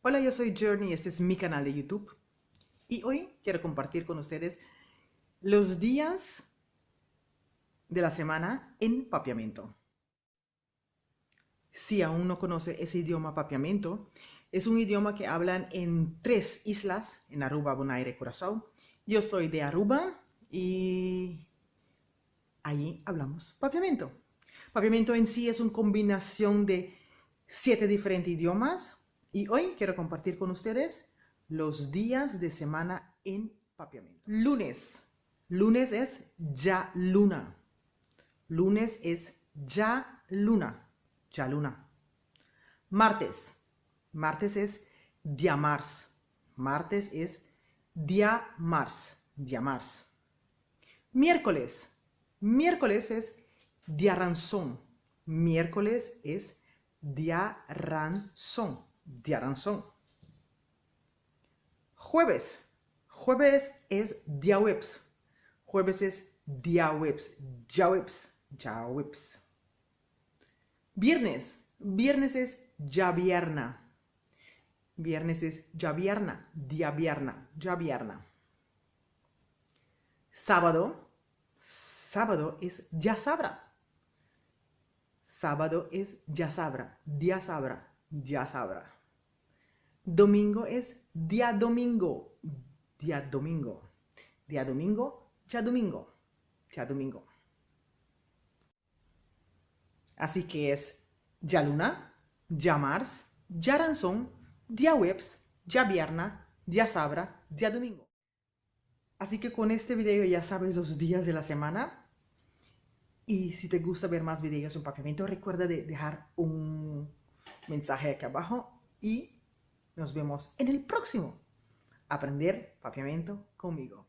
Hola, yo soy Journey, este es mi canal de YouTube y hoy quiero compartir con ustedes los días de la semana en papiamento. Si aún no conoce ese idioma papiamento, es un idioma que hablan en 3 islas, en Aruba, Bonaire, Curazao. Yo soy de Aruba y allí hablamos papiamento. Papiamento en sí es una combinación de 7 diferentes idiomas y hoy quiero compartir con ustedes los días de semana en papiamento. Lunes. Lunes es ya luna. Lunes es ya luna. Ya luna. Martes. Martes es dia mars. Martes es dia mars. Dia mars. Miércoles. Miércoles es dia ranzón. Miércoles es dia ranzón. Dia ranzón. Jueves. Jueves es dia webs. Jueves es dia webs. Ya webs. Ya webs. Viernes. Viernes es ya vierna. Viernes es ya vierna. Dia vierna. Ya vierna. Sábado. Sábado es ya sabra. Sábado es ya sabra. Dia sabra. Ya sabra. Domingo es día domingo. Día domingo. Día domingo. Ya domingo. Ya domingo. Así que es ya luna, ya mars, ya ranzón, día webs, ya vierna, ya sabra, día domingo. Así que con este video ya sabes los días de la semana. Y si te gusta ver más videos en papiamento, recuerda de dejar un mensaje aquí abajo y nos vemos en el próximo Aprender Papiamento conmigo.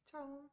Chao.